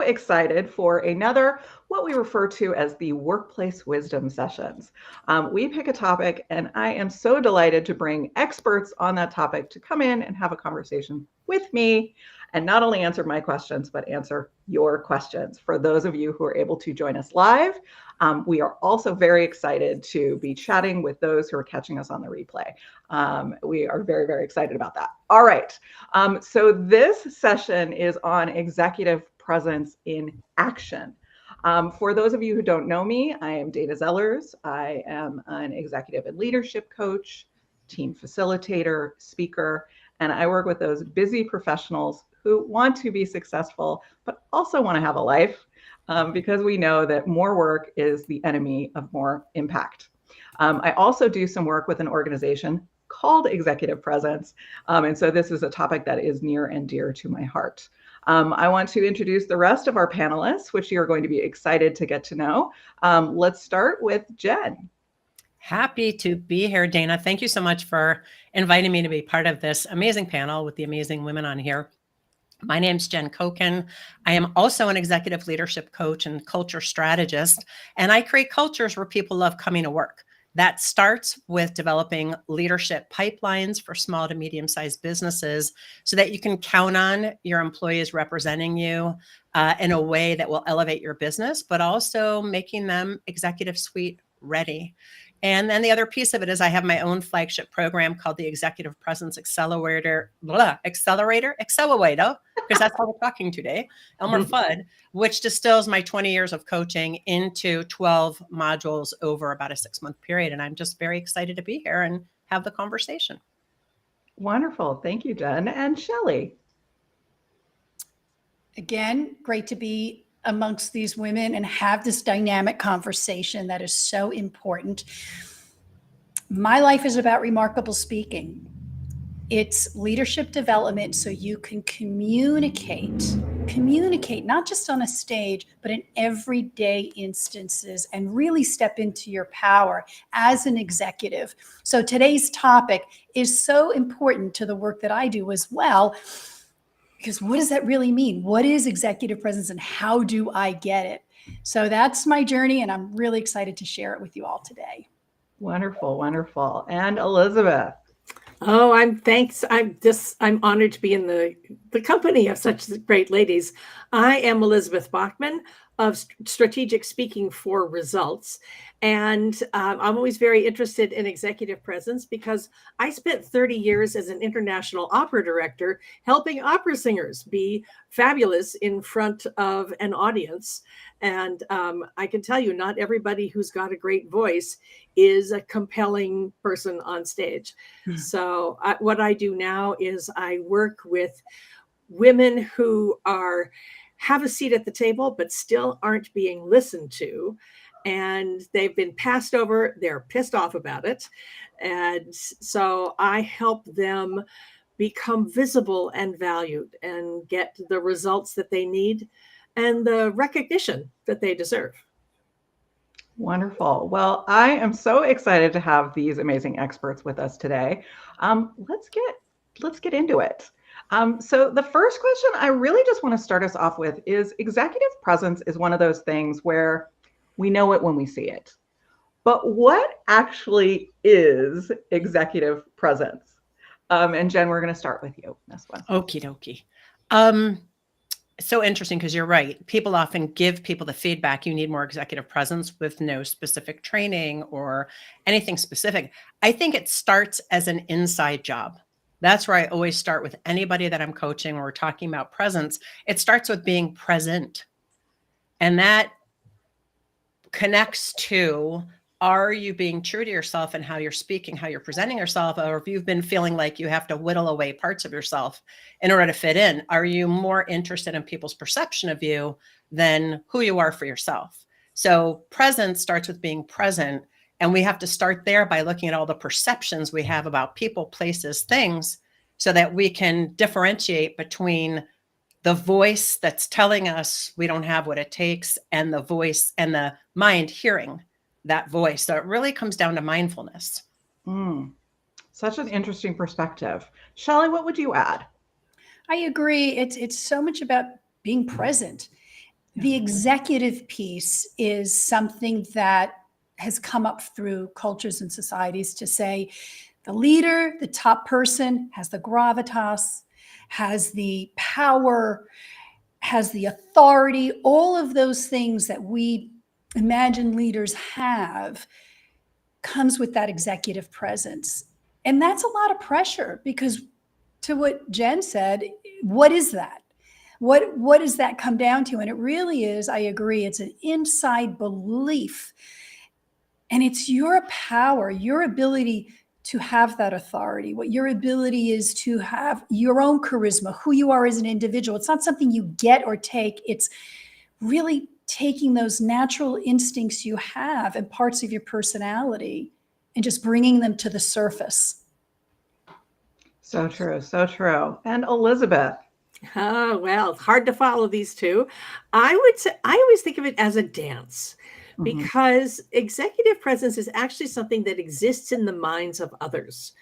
Excited for another, what we refer to as the workplace wisdom sessions. We pick a topic, and I am so delighted to bring experts on that topic to come in and have a conversation with me and not only answer my questions, but answer your questions. For those of you who are able to join us live, we are also very excited to be chatting with those who are catching us on the replay. We are very, very excited about that. All right. So this session is on executive presence in action. For those of you who don't know me, I am Dana Zellers. I am an executive and leadership coach, team facilitator, speaker, and I work with those busy professionals who want to be successful, but also want to have a life, because we know that more work is the enemy of more impact. I also do some work with an organization called Executive Presence. And so this is a topic that is near and dear to my heart. I want to introduce the rest of our panelists, which you are going to be excited to get to know. Let's start with Jen. Happy to be here, Dana. Thank you so much for inviting me to be part of this amazing panel with the amazing women on here. My name's Jen Koken. I am also an executive leadership coach and culture strategist, and I create cultures where people love coming to work. That starts with developing leadership pipelines for small to medium-sized businesses so that you can count on your employees representing you in a way that will elevate your business, but also making them executive suite ready. And then the other piece of it is I have my own flagship program called the Executive Presence Accelerator, because that's how we're talking today, Elmer Fudd, which distills my 20 years of coaching into 12 modules over about a 6-month period. And I'm just very excited to be here and have the conversation. Wonderful. Thank you, Jen. And Shelley. Again, great to be amongst these women and have this dynamic conversation that is so important. My life is about remarkable speaking. It's leadership development so you can communicate not just on a stage, but in everyday instances and really step into your power as an executive. So today's topic is so important to the work that I do as well. Because what does that really mean? What is executive presence and how do I get it? So that's my journey, and I'm really excited to share it with you all today. Wonderful, wonderful. And Elizabeth. Oh, I'm honored to be in the company of such great ladies. I am Elizabeth Bachman of Strategic Speaking for Results. And I'm always very interested in executive presence because I spent 30 years as an international opera director, helping opera singers be fabulous in front of an audience. And I can tell you, not everybody who's got a great voice is a compelling person on stage. So what I do now is I work with women who have a seat at the table, but still aren't being listened to. And they've been passed over. They're pissed off about it. And so I help them become visible and valued and get the results that they need and the recognition that they deserve. Wonderful. Well, I am so excited to have these amazing experts with us today. Let's get into it. So the first question I really just want to start us off with is executive presence is one of those things where we know it when we see it. But what actually is executive presence? And Jen, we're going to start with you on this one. Okie dokie. So interesting because you're right. People often give people the feedback, you need more executive presence with no specific training or anything specific. I think it starts as an inside job. That's where I always start with anybody that I'm coaching or we're talking about presence. It starts with being present. And that connects to, are you being true to yourself and how you're speaking, how you're presenting yourself? Or if you've been feeling like you have to whittle away parts of yourself in order to fit in, are you more interested in people's perception of you than who you are for yourself? So presence starts with being present. And we have to start there by looking at all the perceptions we have about people, places, things, so that we can differentiate between the voice that's telling us we don't have what it takes and the voice and the mind hearing that voice. So it really comes down to mindfulness. Such an interesting perspective. Shelley, what would you add? I agree. It's so much about being present. The executive piece is something that has come up through cultures and societies to say the leader, the top person, has the gravitas, has the power, has the authority, all of those things that we imagine leaders have comes with that executive presence. And that's a lot of pressure because, to what Jen said, what is that? What does that come down to? And it really is, I agree, it's an inside belief. And it's your power, your ability to have that authority, what your ability is to have your own charisma, who you are as an individual. It's not something you get or take. It's really taking those natural instincts you have and parts of your personality and just bringing them to the surface. So true. So true. And Elizabeth. Oh, well, hard to follow these two. I would say I always think of it as a dance because executive presence is actually something that exists in the minds of others.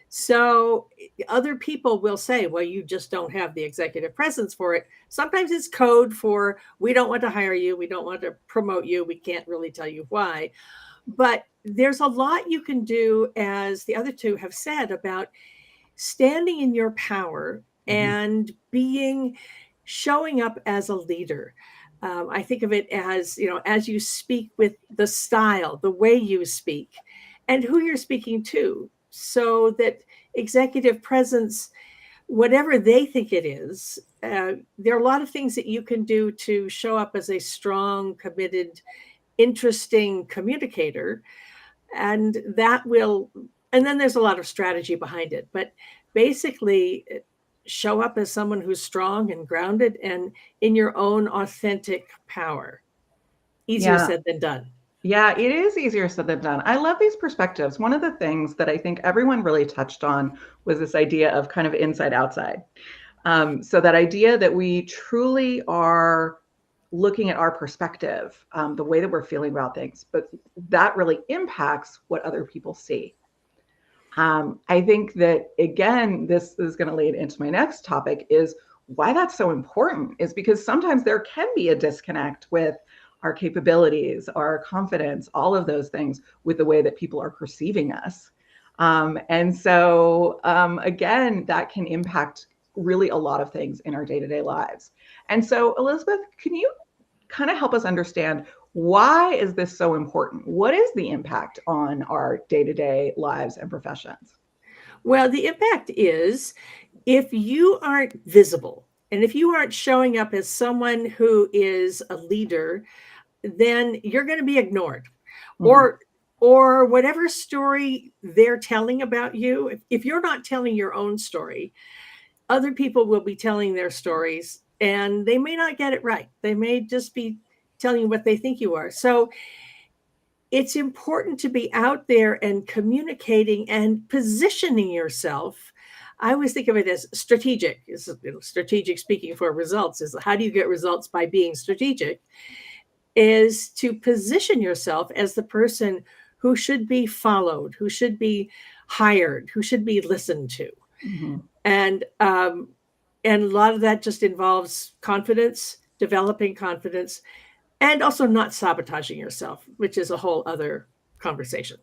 So other people will say, well, you just don't have the executive presence for it. Sometimes it's code for, we don't want to hire you. We don't want to promote you. We can't really tell you why. But there's a lot you can do, as the other two have said, about standing in your power and showing up as a leader. I think of it as, as you speak with the style, the way you speak, and who you're speaking to, so that executive presence, whatever they think it is, there are a lot of things that you can do to show up as a strong, committed, interesting communicator. And then there's a lot of strategy behind it. But basically, show up as someone who's strong and grounded and in your own authentic power. Easier said than done. Yeah, it is easier said than done. I love these perspectives. One of the things that I think everyone really touched on was this idea of kind of inside outside. So that idea that we truly are looking at our perspective, the way that we're feeling about things, but that really impacts what other people see. I think that, again, this is going to lead into my next topic, is why that's so important is because sometimes there can be a disconnect with our capabilities, our confidence, all of those things with the way that people are perceiving us. And so, again, that can impact really a lot of things in our day-to-day lives. And so, Elizabeth, can you kind of help us understand, why is this so important? What is the impact on our day-to-day lives and professions? Well, the impact is, if you aren't visible and if you aren't showing up as someone who is a leader, then you're going to be ignored. Or whatever story they're telling about you. If you're not telling your own story, other people will be telling their stories, and they may not get it right. They may just be telling you what they think you are. So it's important to be out there and communicating and positioning yourself. I always think of it as strategic. Strategic speaking for results is, how do you get results? By being strategic, is to position yourself as the person who should be followed, who should be hired, who should be listened to. And a lot of that just involves confidence, developing confidence, and also not sabotaging yourself, which is a whole other conversation.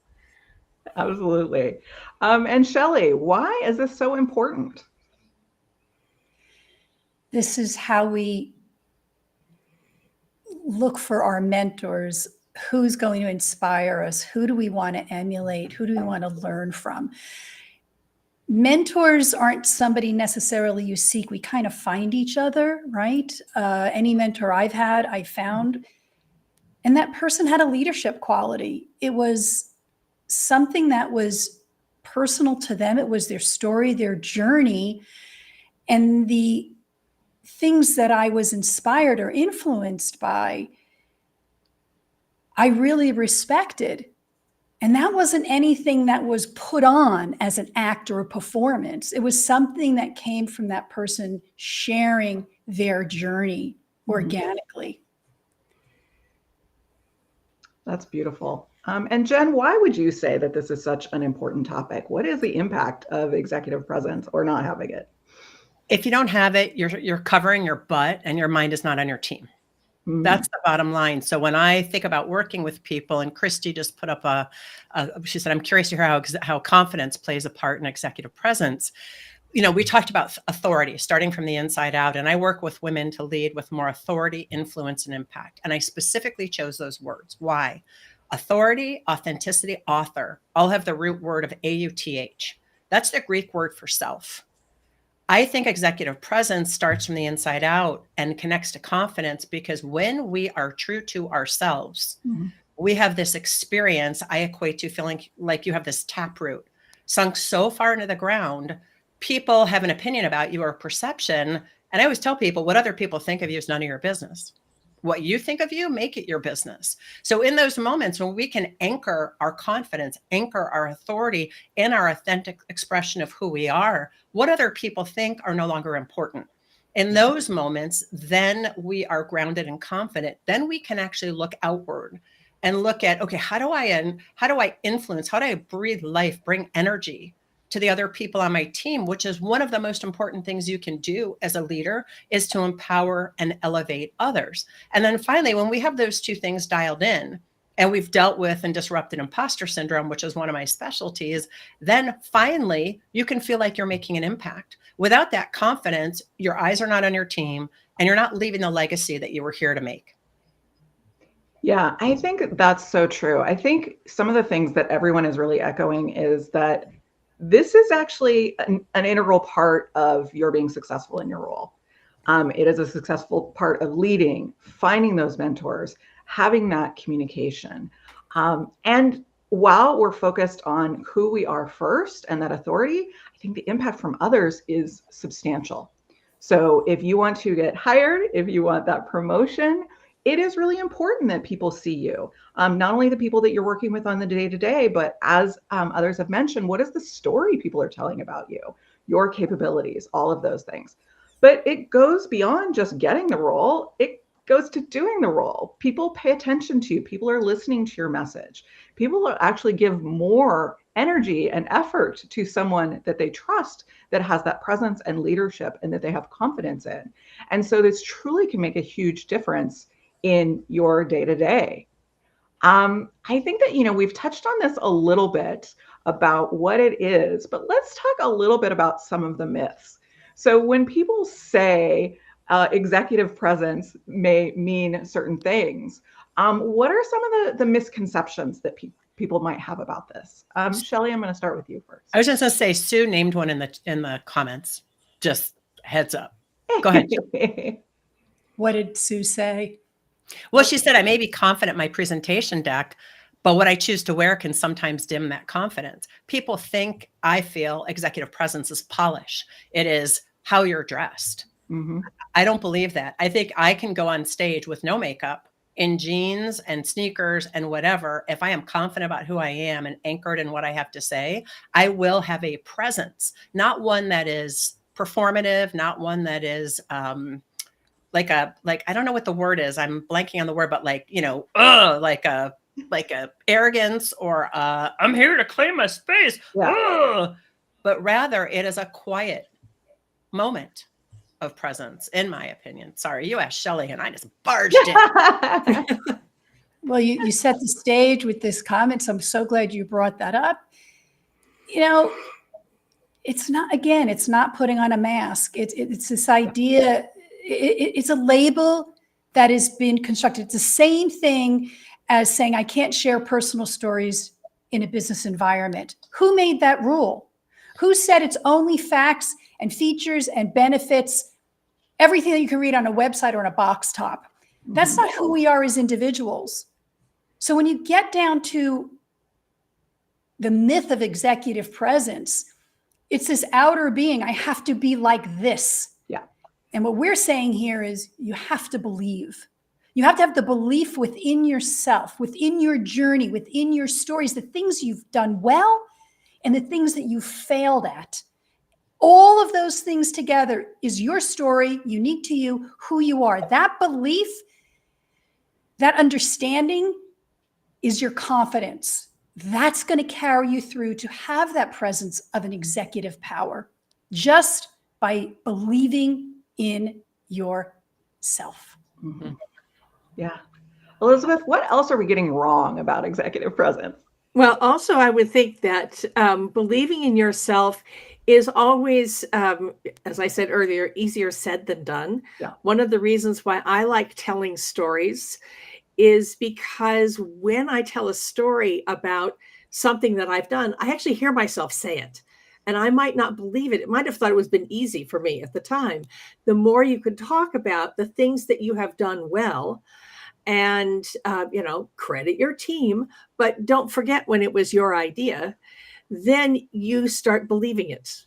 Absolutely. And Shelley, why is this so important? This is how we look for our mentors. Who's going to inspire us? Who do we want to emulate? Who do we want to learn from? Mentors aren't somebody necessarily you seek. We kind of find each other, right? Any mentor I've had, I found, and that person had a leadership quality. It was something that was personal to them. It was their story, their journey, and the things that I was inspired or influenced by, I really respected. And that wasn't anything that was put on as an act or a performance. It was something that came from that person sharing their journey organically. That's beautiful. And Jen, why would you say that this is such an important topic? What is the impact of executive presence or not having it? If you don't have it, you're covering your butt and your mind is not on your team. That's the bottom line. So when I think about working with people, and Christy just put up she said, I'm curious to hear how confidence plays a part in executive presence. We talked about authority starting from the inside out, and I work with women to lead with more authority, influence, and impact. And I specifically chose those words. Why? Authority, authenticity, author all have the root word of AUTH. That's the Greek word for self. I think executive presence starts from the inside out and connects to confidence, because when we are true to ourselves, we have this experience I equate to feeling like you have this taproot sunk so far into the ground. People have an opinion about you or a perception. And I always tell people, what other people think of you is none of your business. What you think of you, make it your business. So in those moments when we can anchor our confidence, anchor our authority in our authentic expression of who we are, what other people think are no longer important. In those moments, then we are grounded and confident. Then we can actually look outward and look at, okay, how do I influence? How do I breathe life, bring energy to the other people on my team, which is one of the most important things you can do as a leader, is to empower and elevate others. And then finally, when we have those two things dialed in, and we've dealt with and disrupted imposter syndrome, which is one of my specialties, then finally you can feel like you're making an impact. Without that confidence, your eyes are not on your team and you're not leaving the legacy that you were here to make. Yeah, I think that's so true. I think some of the things that everyone is really echoing is that this is actually an integral part of your being successful in your role. It is a successful part of leading, finding those mentors, having that communication. And while we're focused on who we are first and that authority, I think the impact from others is substantial. So if you want to get hired, if you want that promotion, it is really important that people see you. Not only the people that you're working with on the day-to-day, but as others have mentioned, what is the story people are telling about you, your capabilities, all of those things. But it goes beyond just getting the role. It goes to doing the role. People pay attention to you. People are listening to your message. People will actually give more energy and effort to someone that they trust, that has that presence and leadership and that they have confidence in. And so this truly can make a huge difference in your day-to-day. I think that, we've touched on this a little bit about what it is, but let's talk a little bit about some of the myths. So when people say executive presence may mean certain things, what are some of the misconceptions that people might have about this? Shelley, I'm going to start with you first. I was just going to say, Sue named one in the comments. Just heads up. Go ahead. What did Sue say? Well, she said, I may be confident in my presentation deck, but what I choose to wear can sometimes dim that confidence. People think, I feel, executive presence is polish. It is how you're dressed. Mm-hmm. I don't believe that. I think I can go on stage with no makeup, in jeans and sneakers and whatever. If I am confident about who I am and anchored in what I have to say, I will have a presence, not one that is performative, not one that is like I don't know what the word is. I'm blanking on the word, but like a arrogance or I'm here to claim my space. Yeah. But rather it is a quiet moment of presence, in my opinion. Sorry, you asked Shelley and I just barged in. Well, you set the stage with this comment, so I'm so glad you brought that up. It's not putting on a mask. It's this idea. It's a label that has been constructed. It's the same thing as saying I can't share personal stories in a business environment. Who made that rule? Who said it's only facts and features and benefits, everything that you can read on a website or on a box top? That's not who we are as individuals. So when you get down to the myth of executive presence, it's this outer being. I have to be like this. And what we're saying here is you have to believe. You have to have the belief within yourself, within your journey, within your stories, the things you've done well and the things that you've failed at. All of those things together is your story, unique to you, who you are. That belief, that understanding is your confidence. That's going to carry you through to have that presence of an executive power just by believing in yourself. Mm-hmm. Yeah. Elizabeth, what else are we getting wrong about executive presence? Well, also, I would think that believing in yourself is always, as I said earlier, easier said than done. Yeah. One of the reasons why I like telling stories is because when I tell a story about something that I've done, I actually hear myself say it. And I might not believe it. It might have thought it was been easy for me at the time. The more you can talk about the things that you have done well, and credit your team, but don't forget when it was your idea, then you start believing it.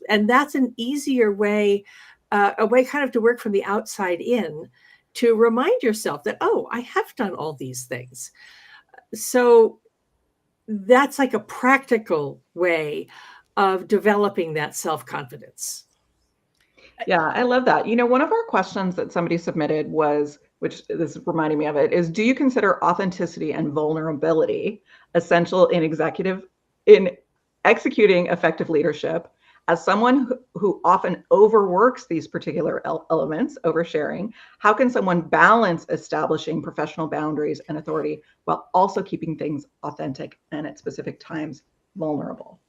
And that's an easier way, a way kind of to work from the outside in, to remind yourself that, oh, I have done all these things. So that's like a practical way of developing that self-confidence. Yeah, I love that. One of our questions that somebody submitted was, which this is reminding me of it, is do you consider authenticity and vulnerability essential in executing effective leadership? As someone who often overworks these particular elements, oversharing, how can someone balance establishing professional boundaries and authority while also keeping things authentic and at specific times vulnerable?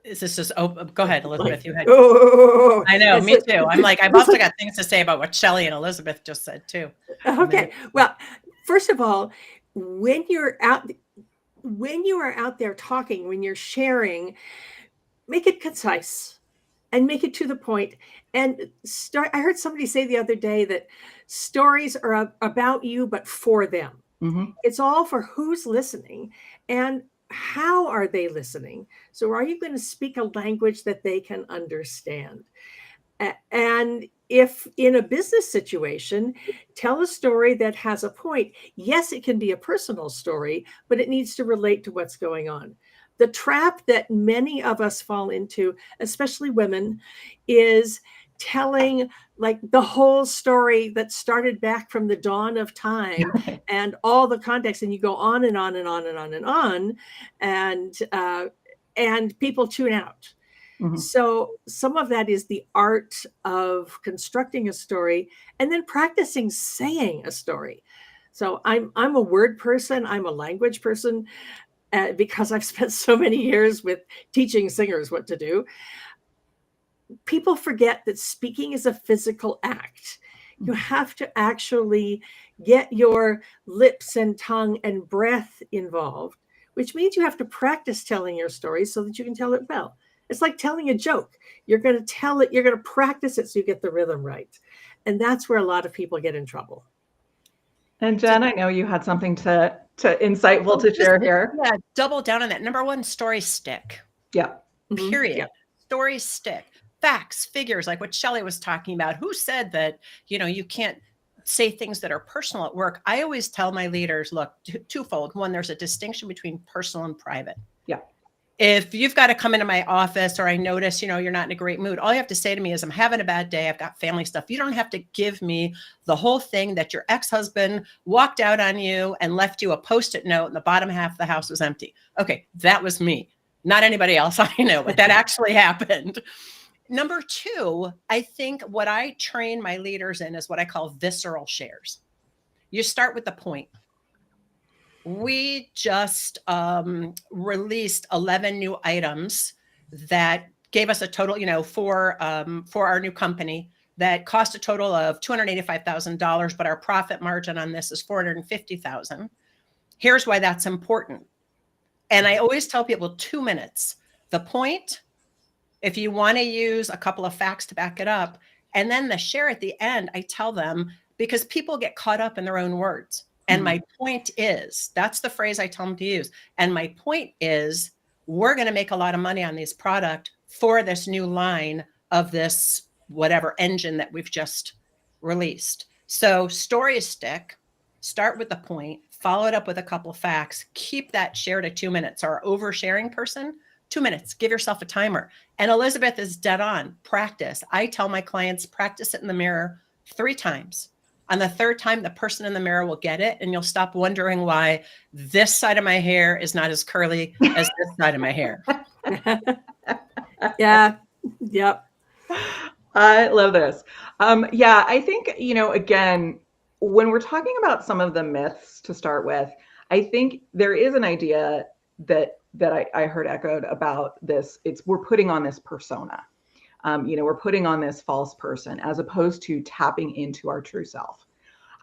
Is this just, go ahead, Elizabeth, you had. Oh, I know, me too. I'm like, I've also got things to say about what Shelley and Elizabeth just said too. Okay. Well, first of all, when you are out there talking, when you're sharing, make it concise and make it to the point. And I heard somebody say the other day that stories are about you, but for them. Mm-hmm. It's all for who's listening and how are they listening. So are you going to speak a language that they can understand? And if in a business situation, tell a story that has a point. Yes, it can be a personal story, but it needs to relate to what's going on. The trap that many of us fall into, especially women, is telling like the whole story that started back from the dawn of time and all the context, and you go on and on and on and on and on, and people tune out. Mm-hmm. So some of that is the art of constructing a story and then practicing saying a story. So I'm a word person. I'm a language person because I've spent so many years with teaching singers what to do. People forget that speaking is a physical act. You have to actually get your lips and tongue and breath involved, which means you have to practice telling your story so that you can tell it well. It's like telling a joke. You're going to tell it, you're going to practice it so you get the rhythm right. And that's where a lot of people get in trouble. And Jen, I know you had something to insightful to share here. Yeah, double down on that. Number one, stories stick. Yeah. Period. Yeah. Stories stick. Facts, figures, like what Shelley was talking about. Who said that, you can't say things that are personal at work? I always tell my leaders, look, twofold. One, there's a distinction between personal and private. Yeah. If you've got to come into my office or I notice, you're not in a great mood, all you have to say to me is I'm having a bad day. I've got family stuff. You don't have to give me the whole thing that your ex-husband walked out on you and left you a Post-it note and the bottom half of the house was empty. Okay. That was me, not anybody else I know, but that actually happened. Number two, I think what I train my leaders in is what I call visceral shares. You start with the point. We just released 11 new items that gave us a total, for our new company that cost a total of $285,000, but our profit margin on this is $450,000. Here's why that's important. And I always tell people 2 minutes. The point, if you want to use a couple of facts to back it up, and then the share at the end, I tell them, because people get caught up in their own words. And my point is, that's the phrase I tell them to use. And my point is, we're going to make a lot of money on this product for this new line of this whatever engine that we've just released. So stories stick, start with the point, follow it up with a couple of facts, keep that share to 2 minutes. Our oversharing person, 2 minutes, give yourself a timer. And Elizabeth is dead on. Practice. I tell my clients, practice it in the mirror 3 times. On the 3rd time, the person in the mirror will get it, and you'll stop wondering why this side of my hair is not as curly as this side of my hair. Yeah. Yep. I love this. I think, again, when we're talking about some of the myths to start with, I think there is an idea that I heard echoed about this. We're putting on this persona. We're putting on this false person as opposed to tapping into our true self.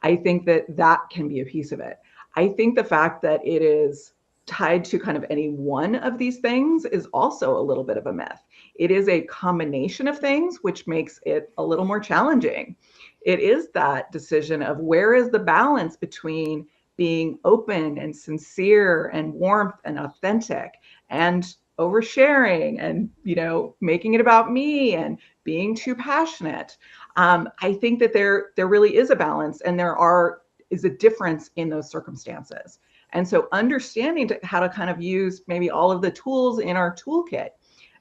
I think that can be a piece of it. I think the fact that it is tied to kind of any one of these things is also a little bit of a myth. It is a combination of things, which makes it a little more challenging. It is that decision of where is the balance between being open and sincere and warmth and authentic and oversharing and, making it about me and being too passionate. I think that there really is a balance, and is a difference in those circumstances. And so understanding how to kind of use maybe all of the tools in our toolkit.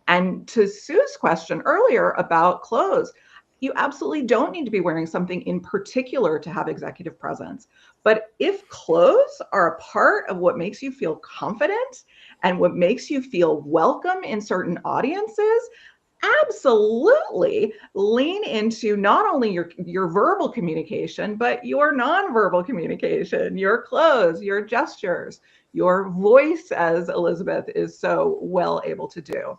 And to Sue's question earlier about clothes, you absolutely don't need to be wearing something in particular to have executive presence. But if clothes are a part of what makes you feel confident and what makes you feel welcome in certain audiences, absolutely lean into not only your verbal communication, but your nonverbal communication, your clothes, your gestures, your voice, as Elizabeth is so well able to do.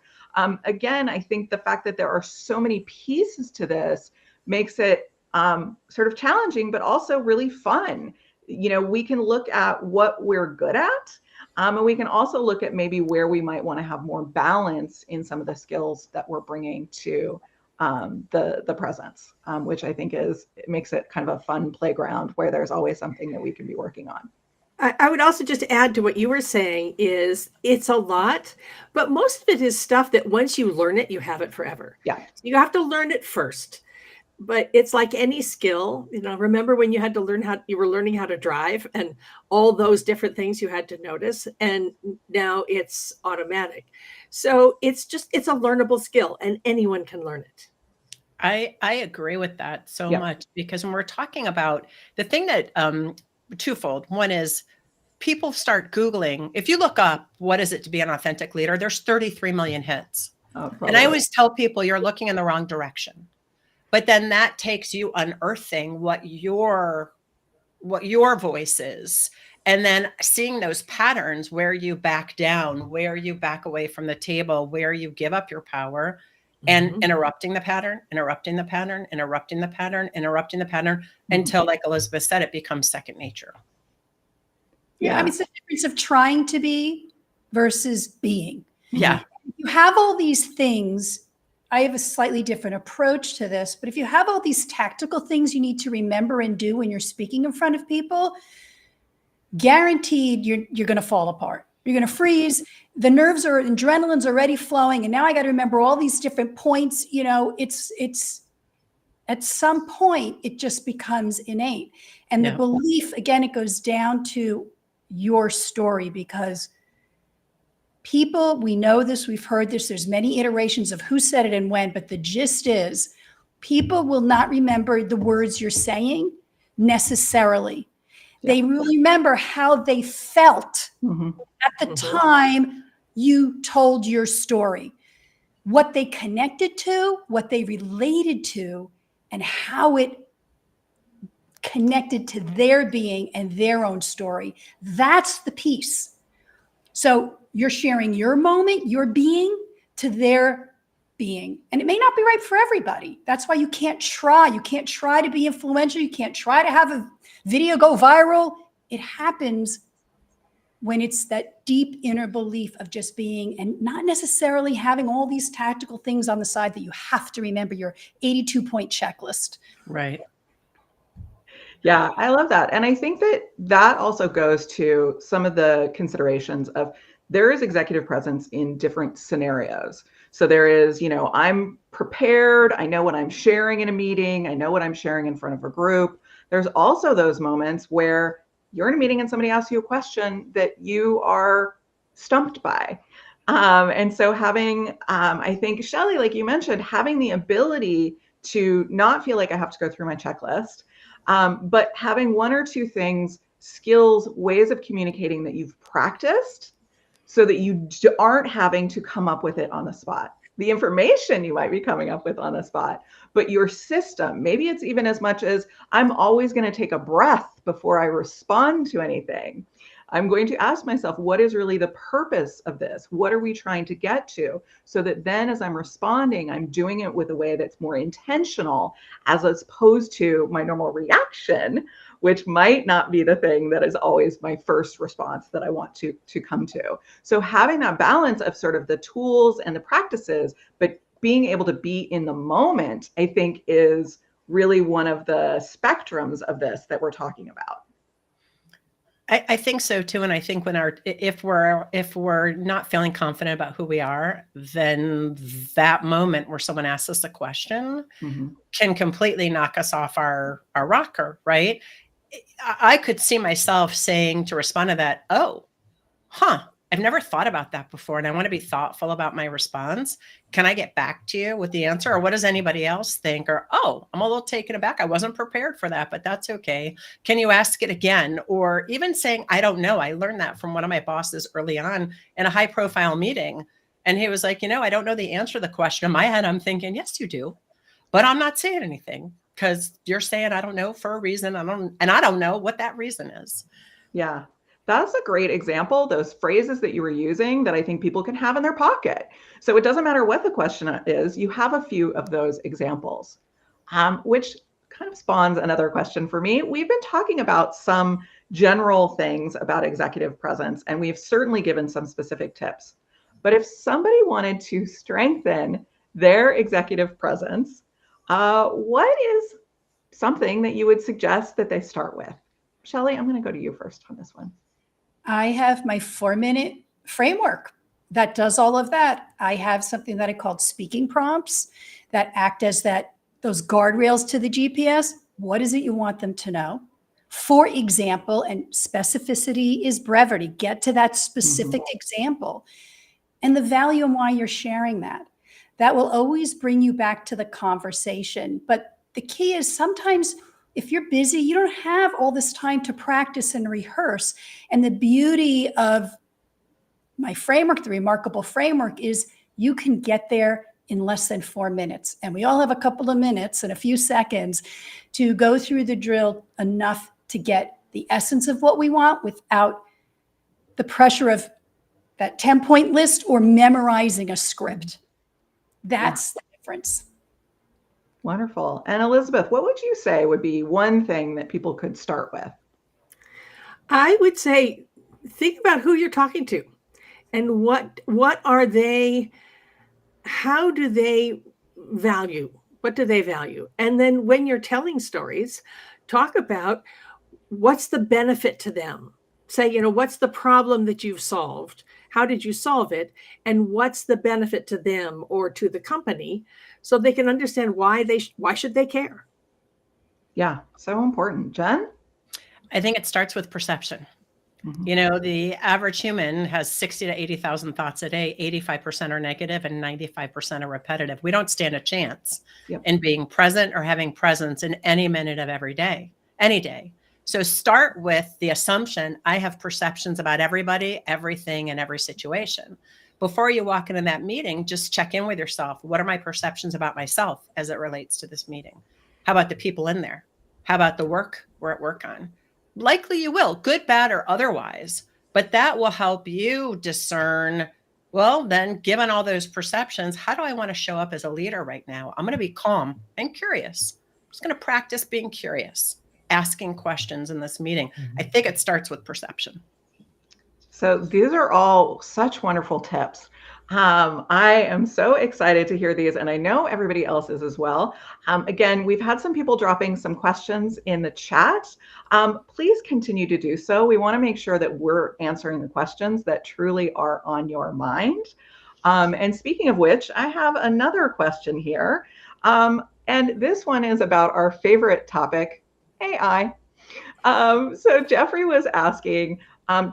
Again, I think the fact that there are so many pieces to this makes it sort of challenging, but also really fun. We can look at what we're good at. And we can also look at maybe where we might want to have more balance in some of the skills that we're bringing to the presence, which I think it makes it kind of a fun playground where there's always something that we can be working on. I would also just add to what you were saying is it's a lot, but most of it is stuff that once you learn it, you have it forever. Yeah. You have to learn it first. But it's like any skill, remember when you had to learn you were learning how to drive and all those different things you had to notice, and now it's automatic. So it's a learnable skill and anyone can learn it. I agree with that so Yeah. much, because when we're talking about the thing that twofold. One is people start Googling. If you look up, what is it to be an authentic leader? There's 33 million hits. And I always tell people you're looking in the wrong direction. But then that takes you unearthing what your voice is. And then seeing those patterns where you back down, where you back away from the table, where you give up your power, and interrupting the pattern, until, like Elizabeth said, it becomes second nature. Yeah. I mean, it's the difference of trying to be versus being. Yeah. You have all these things. I have a slightly different approach to this, but if you have all these tactical things you need to remember and do when you're speaking in front of people, guaranteed you're going to fall apart. You're going to freeze. The adrenaline's already flowing. And now I got to remember all these different points. It's at some point, it just becomes innate. And the belief, again, it goes down to your story, because people, we know this, we've heard this, there's many iterations of who said it and when, but the gist is people will not remember the words you're saying necessarily. They will remember how they felt at the time you told your story, what they connected to, what they related to, and how it connected to their being and their own story. That's the piece. So you're sharing your moment, your being, to their being. And it may not be right for everybody. That's why you can't try. You can't try to be influential. You can't try to have a video go viral. It happens when it's that deep inner belief of just being, and not necessarily having all these tactical things on the side that you have to remember, your 82-point checklist. Right. Yeah, I love that. And I think that also goes to some of the considerations of there is executive presence in different scenarios. So there is, I'm prepared. I know what I'm sharing in a meeting. I know what I'm sharing in front of a group. There's also those moments where you're in a meeting and somebody asks you a question that you are stumped by. And so having, I think, Shelley, like you mentioned, having the ability to not feel like I have to go through my checklist, but having one or two things, skills, ways of communicating that you've practiced so that you aren't having to come up with it on the spot. the information you might be coming up with on the spot, but your system. Maybe it's even as much as I'm always going to take a breath before I respond to anything. I'm going to ask myself, what is really the purpose of this? What are we trying to get to? So that then as I'm responding, I'm doing it with a way that's more intentional as opposed to my normal reaction, which might not be the thing that is always my first response that I want to come to. So having that balance of sort of the tools and the practices, but being able to be in the moment, I think is really one of the spectrums of this that we're talking about. I think so too. And I think if we're not feeling confident about who we are, then that moment where someone asks us a question can completely knock us off our rocker, right? I could see myself saying to respond to that, oh, I've never thought about that before. And I want to be thoughtful about my response. Can I get back to you with the answer? Or what does anybody else think? Or, oh, I'm a little taken aback. I wasn't prepared for that, but that's okay. Can you ask it again? Or even saying, I don't know. I learned that from one of my bosses early on in a high profile meeting. And he was like, I don't know the answer to the question. In my head, I'm thinking, yes, you do. But I'm not saying anything because you're saying, I don't know for a reason. I don't know what that reason is. Yeah. That's a great example, those phrases that you were using that I think people can have in their pocket. So it doesn't matter what the question is, you have a few of those examples, which kind of spawns another question for me. We've been talking about some general things about executive presence, and we've certainly given some specific tips. But if somebody wanted to strengthen their executive presence, what is something that you would suggest that they start with? Shelley, I'm going to go to you first on this one. I have my 4-minute framework that does all of that. I have something that I called speaking prompts that act as those guardrails to the GPS. What is it you want them to know? For example, and specificity is brevity. Get to that specific example and the value and why you're sharing that. That will always bring you back to the conversation. But the key is sometimes if you're busy, you don't have all this time to practice and rehearse. And the beauty of my framework, the Remarkable Framework, is you can get there in less than 4 minutes. And we all have a couple of minutes and a few seconds to go through the drill enough to get the essence of what we want without the pressure of that 10-point list or memorizing a script. That's the difference. Wonderful. And Elizabeth, what would you say would be one thing that people could start with? I would say, think about who you're talking to and what are they, how do they value? What do they value? And then when you're telling stories, talk about what's the benefit to them. Say, what's the problem that you've solved? How did you solve it? And what's the benefit to them or to the company so they can understand why should they care? Yeah, so important. Jen? I think it starts with perception. The average human has 60 to 80,000 thoughts a day. 85% are negative and 95% are repetitive. We don't stand a chance in being present or having presence in any minute of every day, any day. So start with the assumption, I have perceptions about everybody, everything, and every situation. Before you walk into that meeting, just check in with yourself. What are my perceptions about myself as it relates to this meeting? How about the people in there? How about the work we're at work on? Likely you will, good, bad, or otherwise, but that will help you discern, well, then given all those perceptions, how do I want to show up as a leader right now? I'm going to be calm and curious. I'm just going to practice being curious, asking questions in this meeting. I think it starts with perception. So these are all such wonderful tips. I am so excited to hear these, and I know everybody else is as well. Again, we've had some people dropping some questions in the chat. Please continue to do so. We want to make sure that we're answering the questions that truly are on your mind. And speaking of which, I have another question here. And this one is about our favorite topic, AI. So Jeffrey was asking,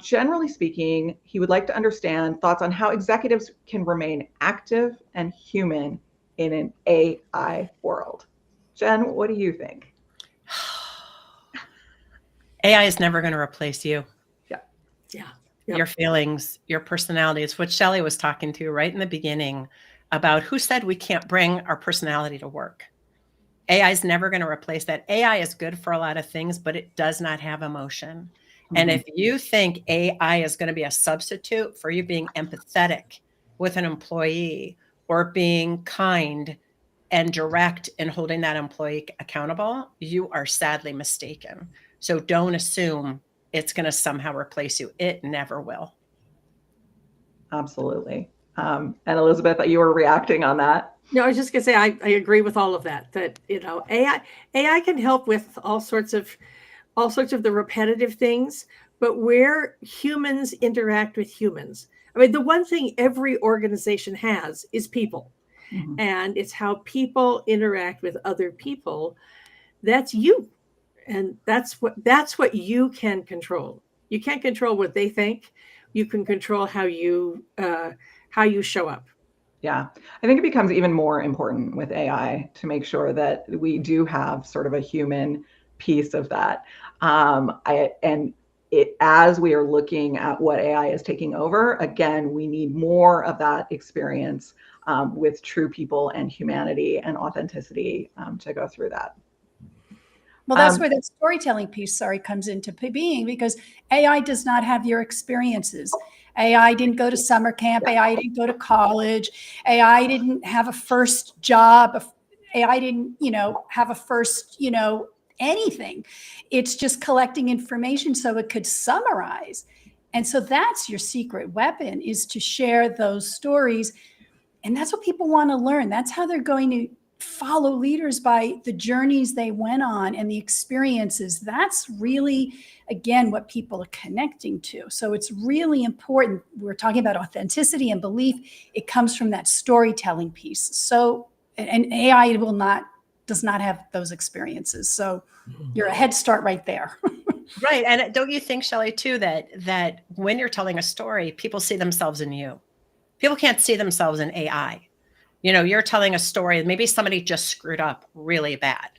generally speaking, he would like to understand thoughts on how executives can remain active and human in an AI world. Jen, what do you think? AI is never going to replace you. Yeah. Your feelings, your personality. It's what Shelley was talking to right in the beginning. about who said we can't bring our personality to work. AI is never going to replace that. AI is good for a lot of things, but it does not have emotion. And if you think AI is going to be a substitute for you being empathetic with an employee or being kind and direct in holding that employee accountable, you are sadly mistaken. So don't assume it's going to somehow replace you. It never will. Absolutely. And Elizabeth, you were reacting on that. No, I was just going to say, I agree with all of that, AI can help with all sorts of the repetitive things, but where humans interact with humans. I mean, the one thing every organization has is people. And it's how people interact with other people. That's you. And that's what you can control. You can't control what they think. You can control how you show up. Yeah, I think it becomes even more important with AI to make sure that we do have sort of a human piece of that. As we are looking at what AI is taking over, again, we need more of that experience with true people and humanity and authenticity to go through that. Well, that's where that storytelling piece, comes into being, because AI does not have your experiences. AI didn't go to summer camp. AI didn't go to college. AI didn't have a first job. AI didn't, have a first, anything. It's just collecting information so it could summarize. And so that's your secret weapon, is to share those stories. And that's what people want to learn. That's how they're going to follow leaders, by the journeys they went on and the experiences. That's really, again, what people are connecting to. So it's really important. We're talking about authenticity and belief. It comes from that storytelling piece. So, and AI does not have those experiences. So you're a head start right there. Right. And don't you think, Shelley, too, that when you're telling a story, people see themselves in you. People can't see themselves in AI. You're telling a story, maybe somebody just screwed up really bad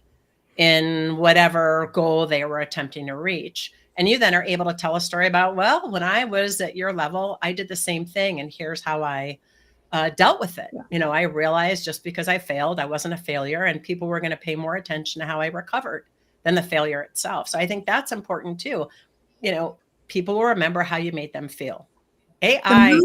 in whatever goal they were attempting to reach. And you then are able to tell a story about, well, when I was at your level, I did the same thing, and here's how I dealt with it. Yeah. I realized just because I failed, I wasn't a failure, and people were going to pay more attention to how I recovered than the failure itself. So I think that's important too. People will remember how you made them feel. AI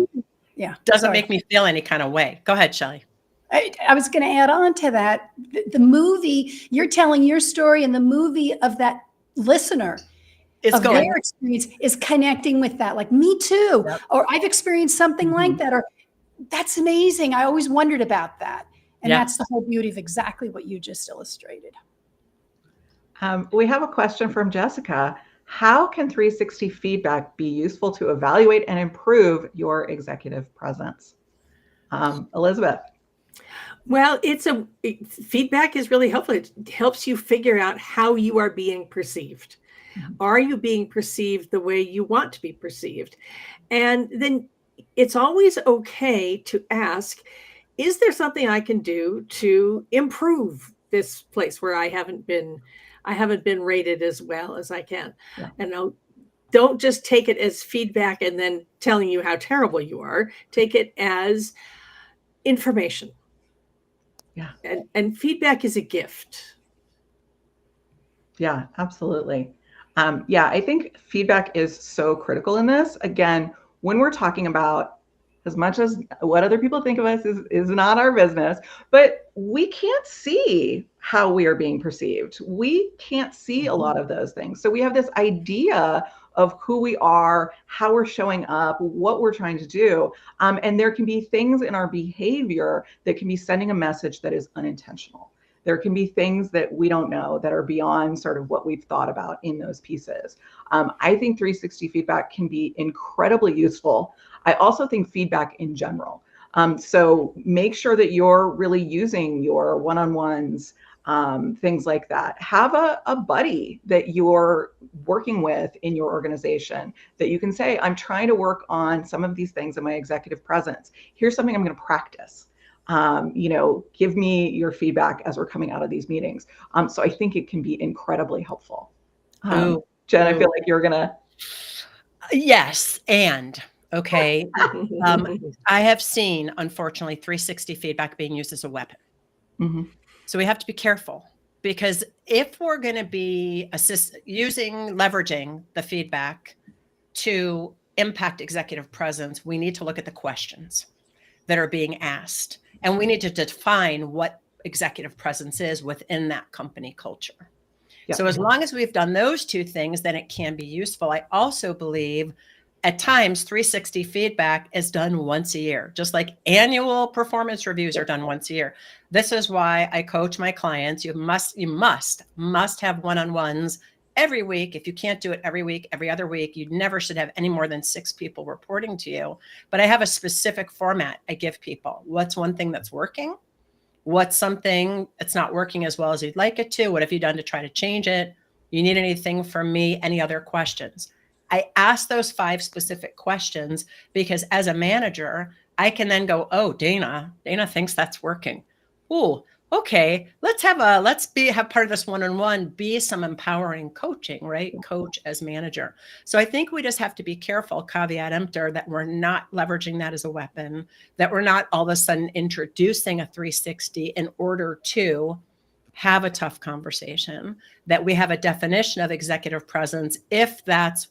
doesn't make me feel any kind of way. Go ahead, Shelley. I was going to add on to that. The movie, you're telling your story, and the movie of that listener their experience is connecting with that. Like, me too. Yep. Or I've experienced something like that. Or that's amazing. I always wondered about that. And that's the whole beauty of exactly what you just illustrated. We have a question from Jessica. How can 360 feedback be useful to evaluate and improve your executive presence? Elizabeth. Well, feedback is really helpful. It helps you figure out how you are being perceived. Are you being perceived the way you want to be perceived? And then it's always okay to ask, is there something I can do to improve this place where I haven't been rated as well as I can? Yeah. And don't just take it as feedback and then telling you how terrible you are. Take it as information. Yeah. And feedback is a gift. Yeah, absolutely. I think feedback is so critical in this. Again, when we're talking about, as much as what other people think of us is not our business, but we can't see how we are being perceived. We can't see a lot of those things. So we have this idea of who we are, how we're showing up, what we're trying to do. And there can be things in our behavior that can be sending a message that is unintentional. There can be things that we don't know that are beyond sort of what we've thought about in those pieces. I think 360 feedback can be incredibly useful. I also think feedback in general. So make sure that you're really using your one-on-ones, things like that. Have a buddy that you're working with in your organization that you can say, I'm trying to work on some of these things in my executive presence. Here's something I'm going to practice. Give me your feedback as we're coming out of these meetings. So I think it can be incredibly helpful. Jen, I feel like you're going to. Yes. And Okay. I have seen, unfortunately, 360 feedback being used as a weapon. Mhm. So we have to be careful, because if we're going to be leveraging the feedback to impact executive presence, we need to look at the questions that are being asked, and we need to define what executive presence is within that company culture. Yeah. So as long as we've done those two things, then it can be useful. I also believe at times 360 feedback is done once a year, just like annual performance reviews are done once a year. This is why I coach my clients. You must have one-on-ones every week. If you can't do it every week, every other week, you never should have any more than 6 people reporting to you. But I have a specific format I give people. What's one thing that's working? What's something that's not working as well as you'd like it to? What have you done to try to change it? You need anything from me? Any other questions? I ask those 5 specific questions because as a manager, I can then go, oh, Dana thinks that's working. Ooh, okay, let's have part of this one-on-one be some empowering coaching, right? Coach as manager. So I think we just have to be careful, caveat emptor, that we're not leveraging that as a weapon, that we're not all of a sudden introducing a 360 in order to have a tough conversation, that we have a definition of executive presence if that's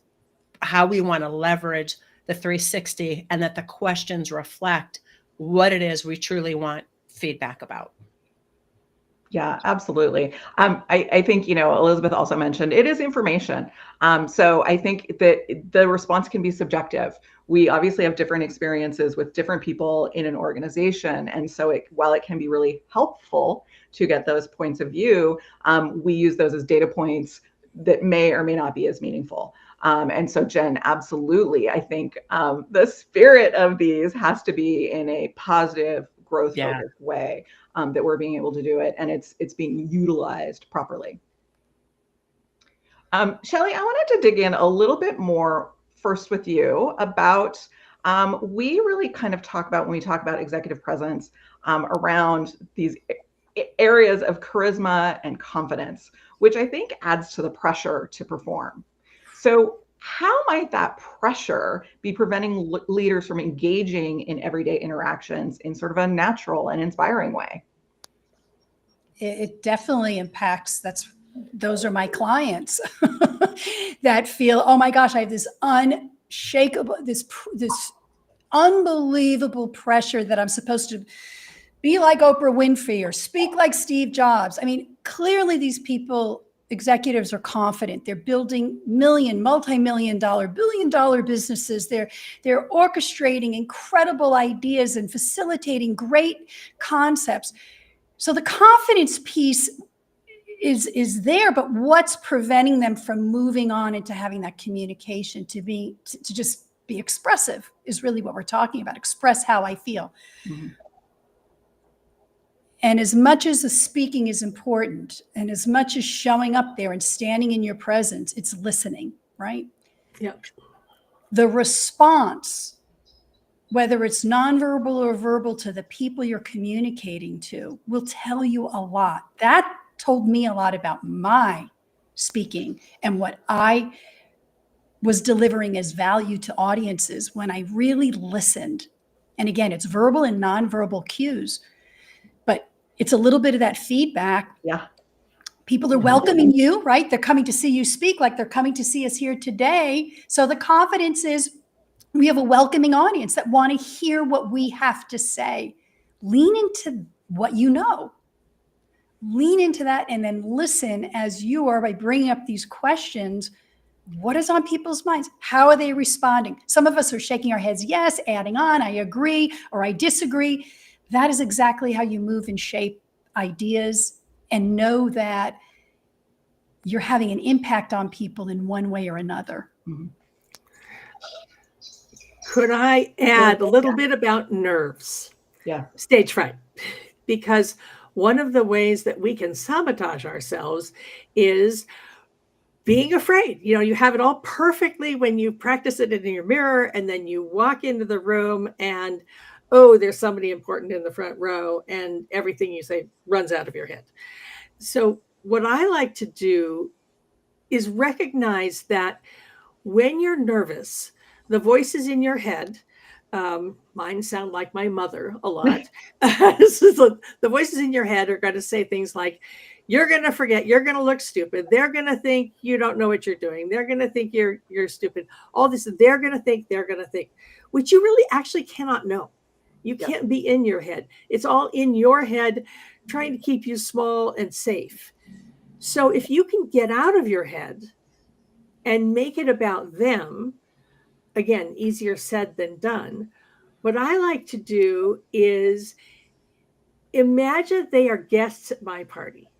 how we want to leverage the 360, and that the questions reflect what it is we truly want feedback about. Yeah, absolutely. I think, Elizabeth also mentioned it is information. So I think that the response can be subjective. We obviously have different experiences with different people in an organization. And so while it can be really helpful to get those points of view, we use those as data points that may or may not be as meaningful. And so, Jen, absolutely. I think the spirit of these has to be in a positive, growth-focused way. That we're being able to do it, and it's being utilized properly. Shelley, I wanted to dig in a little bit more first with you about, we really kind of talk about, when we talk about executive presence, around these areas of charisma and confidence, which I think adds to the pressure to perform. So how might that pressure be preventing leaders from engaging in everyday interactions in sort of a natural and inspiring way? It definitely impacts. Those are my clients that feel, oh my gosh, I have this unshakable, this unbelievable pressure that I'm supposed to be like Oprah Winfrey or speak like Steve Jobs. I mean, clearly these executives are confident. They're building multi-million dollar, billion-dollar businesses. They're orchestrating incredible ideas and facilitating great concepts. So the confidence piece is there, but what's preventing them from moving on into having that communication to just be expressive is really what we're talking about. Express how I feel. Mm-hmm. And as much as the speaking is important, and as much as showing up there and standing in your presence, it's listening, right? Yeah. The response, whether it's nonverbal or verbal, to the people you're communicating to, will tell you a lot. That told me a lot about my speaking and what I was delivering as value to audiences when I really listened. And again, it's verbal and nonverbal cues, but it's a little bit of that feedback. Yeah. People are welcoming you, right? They're coming to see you speak, like they're coming to see us here today. So the confidence is we have a welcoming audience that want to hear what we have to say. Lean into what you know. Lean into that and then listen as you are by bringing up these questions. What is on people's minds? How are they responding? Some of us are shaking our heads, yes, adding on, I agree, or I disagree. That is exactly how you move and shape ideas and know that you're having an impact on people in one way or another. Mm-hmm. Could I add a little bit about nerves? Yeah. Stage fright. Because one of the ways that we can sabotage ourselves is being afraid. You have it all perfectly when you practice it in your mirror, and then you walk into the room and, oh, there's somebody important in the front row, and everything you say runs out of your head. So what I like to do is recognize that when you're nervous, the voices in your head, mine sound like my mother a lot. So the voices in your head are going to say things like, you're going to forget, you're going to look stupid. They're going to think you don't know what you're doing. They're going to think you're stupid. All this, they're going to think, which you really actually cannot know. You can't be in your head. It's all in your head, trying to keep you small and safe. So if you can get out of your head and make it about them, again, easier said than done. What I like to do is imagine they are guests at my party.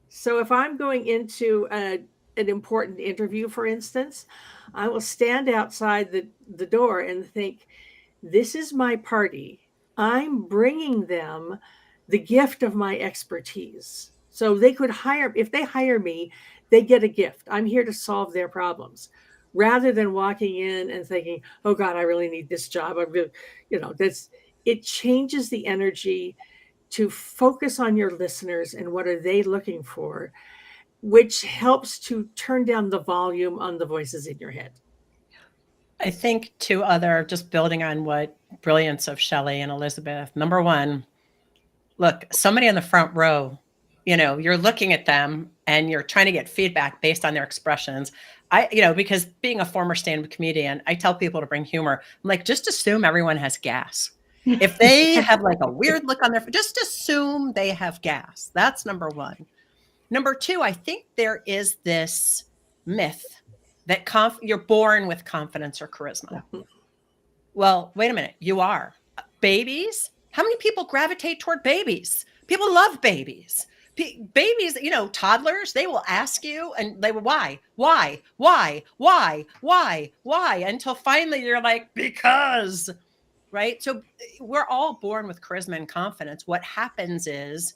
So if I'm going into an important interview, for instance, I will stand outside the door and think, this is my party. I'm bringing them the gift of my expertise. So they could if they hire me, they get a gift. I'm here to solve their problems, rather than walking in and thinking, oh God, I really need this job. It changes the energy to focus on your listeners and what are they looking for, which helps to turn down the volume on the voices in your head. I think just building on what brilliance of Shelley and Elizabeth. Number one, look, somebody in the front row, you're looking at them and you're trying to get feedback based on their expressions. Because being a former stand-up comedian, I tell people to bring humor. I'm like, just assume everyone has gas. If they have like a weird look on their face, just assume they have gas. That's number one. Number two, I think there is this myth that you're born with confidence or charisma. Yeah. Well, wait a minute. You are. Babies? How many people gravitate toward babies? People love babies. Babies, toddlers, they will ask you and they will, why, until finally you're like, because, right? So we're all born with charisma and confidence. What happens is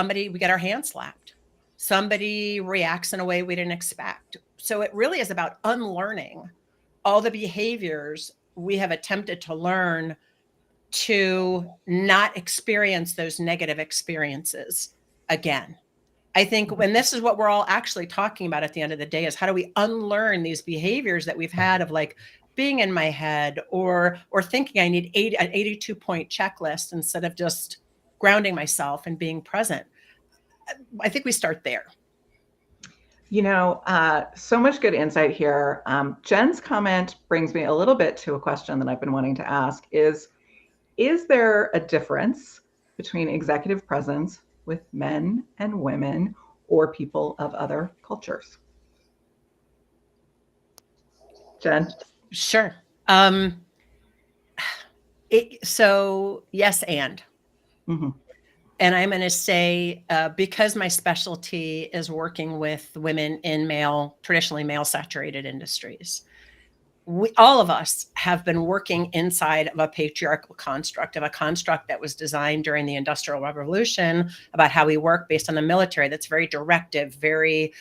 we get our hand slapped. Somebody reacts in a way we didn't expect. So it really is about unlearning all the behaviors we have attempted to learn to not experience those negative experiences again. I think when this is what we're all actually talking about at the end of the day is how do we unlearn these behaviors that we've had of like being in my head or thinking I need an 82-point checklist instead of just grounding myself and being present. I think we start there. So much good insight here. Jen's comment brings me a little bit to a question that I've been wanting to ask is there a difference between executive presence with men and women or people of other cultures? Jen? Sure. So yes, and. Mm-hmm. And I'm going to say, because my specialty is working with women in traditionally male-saturated industries, all of us have been working inside of a patriarchal construct, a construct that was designed during the Industrial Revolution about how we work based on the military. That's very directive, very,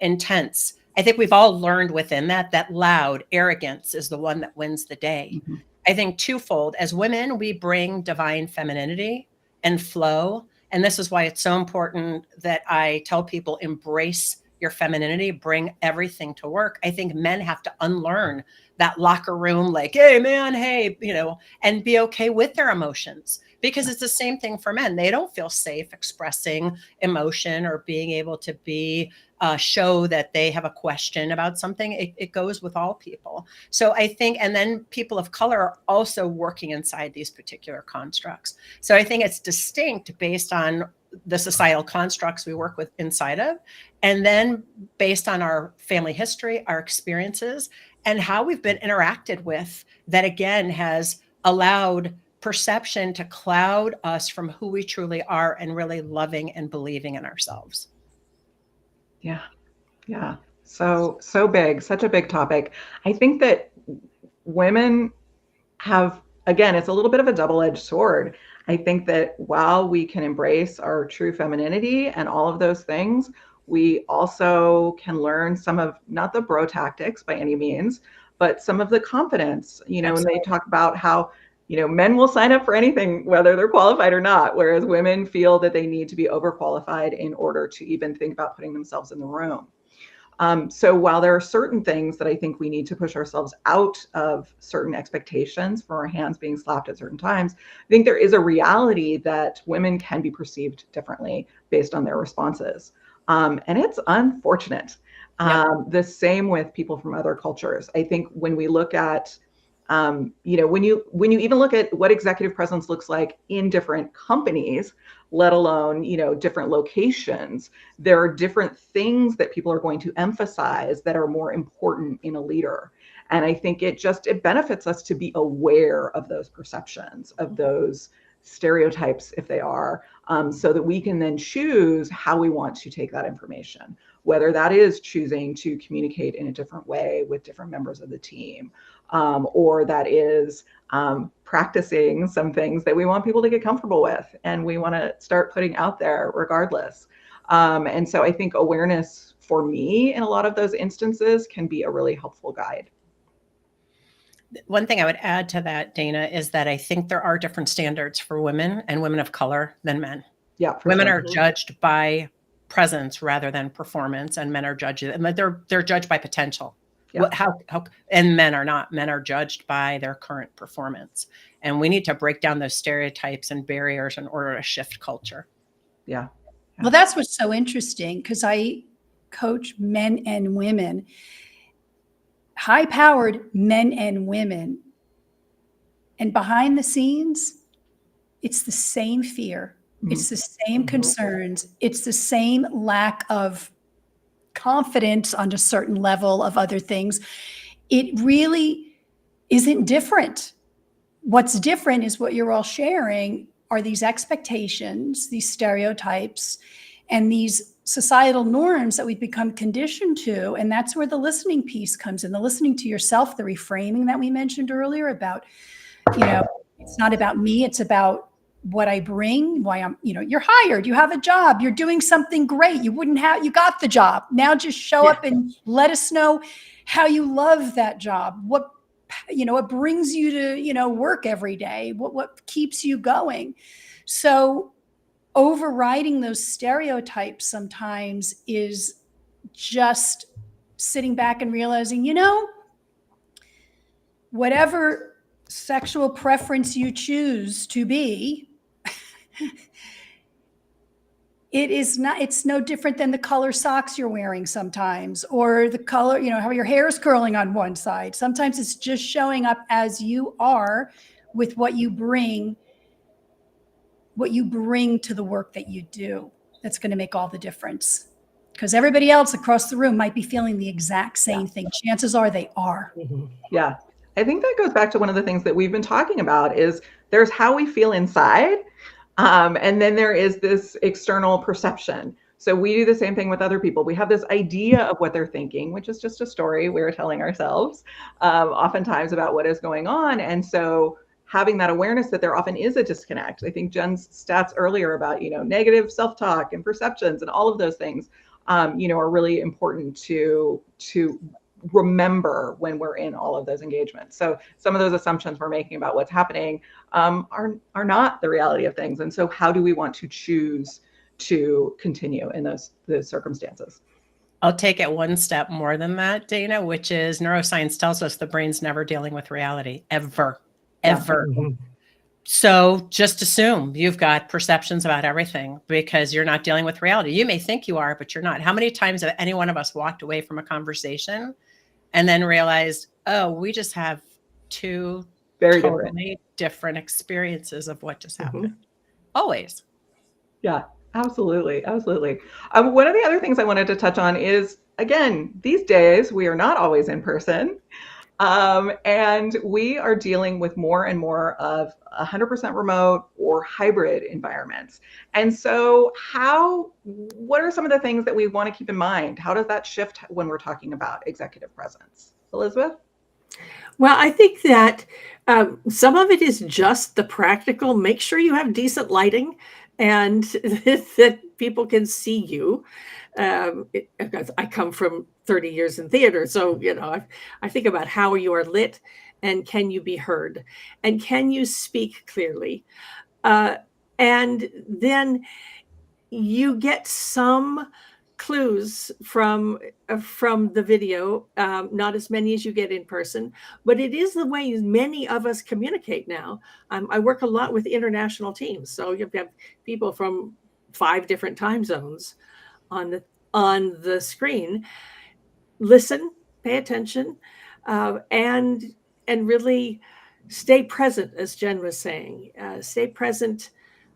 intense. I think we've all learned within that loud arrogance is the one that wins the day. Mm-hmm. I think twofold. As women, we bring divine femininity and flow. And this is why it's so important that I tell people embrace your femininity, bring everything to work. I think men have to unlearn that locker room, like, hey man, hey, and be okay with their emotions, because it's the same thing for men. They don't feel safe expressing emotion or being able to show that they have a question about something. It goes with all people. So I think, and then people of color are also working inside these particular constructs. So I think it's distinct based on the societal constructs we work with inside of, and then based on our family history, our experiences, and how we've been interacted with, that again has allowed perception to cloud us from who we truly are and really loving and believing in ourselves. Yeah. So big, such a big topic. I think that women have, again, it's a little bit of a double-edged sword. I think that while we can embrace our true femininity and all of those things, we also can learn some of, not the bro tactics by any means, but some of the confidence, when they talk about how, men will sign up for anything, whether they're qualified or not, whereas women feel that they need to be overqualified in order to even think about putting themselves in the room. So while there are certain things that I think we need to push ourselves out of certain expectations for our hands being slapped at certain times, I think there is a reality that women can be perceived differently based on their responses. And it's unfortunate. The same with people from other cultures. I think when we look at when you even look at what executive presence looks like in different companies, let alone different locations, there are different things that people are going to emphasize that are more important in a leader. And I think it benefits us to be aware of those perceptions, of those stereotypes, if they are, so that we can then choose how we want to take that information, whether that is choosing to communicate in a different way with different members of the team, or that is practicing some things that we want people to get comfortable with and we want to start putting out there regardless. And so I think awareness for me in a lot of those instances can be a really helpful guide. One thing I would add to that, Dana, is that I think there are different standards for women and women of color than men. Yeah, women sure. are judged by presence rather than performance, and men are judged. They're judged by potential. Yeah. And men are not. Men are judged by their current performance, and we need to break down those stereotypes and barriers in order to shift culture. Yeah. Well, that's what's so interesting, because I coach men and women, high-powered men and women. And behind the scenes, it's the same fear. Mhm. It's the same concerns. It's the same lack of confidence on a certain level of other things. It really isn't different. What's different is what you're all sharing are these expectations, these stereotypes, and these societal norms that we've become conditioned to. And that's where the listening piece comes in, the listening to yourself, the reframing that we mentioned earlier about, it's not about me, it's about what I bring, why I'm, you're hired, you have a job, you're doing something great. You got the job. Now just show up and let us know how you love that job. What brings you to, work every day, what keeps you going. So overriding those stereotypes sometimes is just sitting back and realizing, whatever sexual preference you choose to be, it's no different than the color socks you're wearing sometimes, or the color, how your hair is curling on one side. Sometimes it's just showing up as you are with what you bring to the work that you do. That's going to make all the difference, because everybody else across the room might be feeling the exact same thing. Chances are they are. Yeah. I think that goes back to one of the things that we've been talking about is there's how we feel inside. And then there is this external perception. So we do the same thing with other people. We have this idea of what they're thinking, which is just a story we're telling ourselves, oftentimes about what is going on. And so having that awareness that there often is a disconnect. I think Jen's stats earlier about, negative self-talk and perceptions and all of those things, are really important to remember when we're in all of those engagements. So some of those assumptions we're making about what's happening are not the reality of things. And so how do we want to choose to continue in those circumstances? I'll take it one step more than that, Dana, which is neuroscience tells us the brain's never dealing with reality, ever. So just assume you've got perceptions about everything because you're not dealing with reality. You may think you are, but you're not. How many times have any one of us walked away from a conversation and then realized, oh, we just have two very totally different experiences of what just happened? Always. Yeah, absolutely. Absolutely. One of the other things I wanted to touch on is, again, these days we are not always in person. And we are dealing with more and more of 100% remote or hybrid environments. And so what are some of the things that we want to keep in mind? How does that shift when we're talking about executive presence? Elizabeth? Well, I think that some of it is just the practical. Make sure you have decent lighting and that people can see you. Because I come from 30 years in theater. So, I think about how you are lit and can you be heard and can you speak clearly? And then you get some clues from the video, not as many as you get in person, but it is the way many of us communicate now. I work a lot with international teams, so you have people from 5 different time zones on the screen. Listen, pay attention, and really stay present, as Jen was saying. Stay present,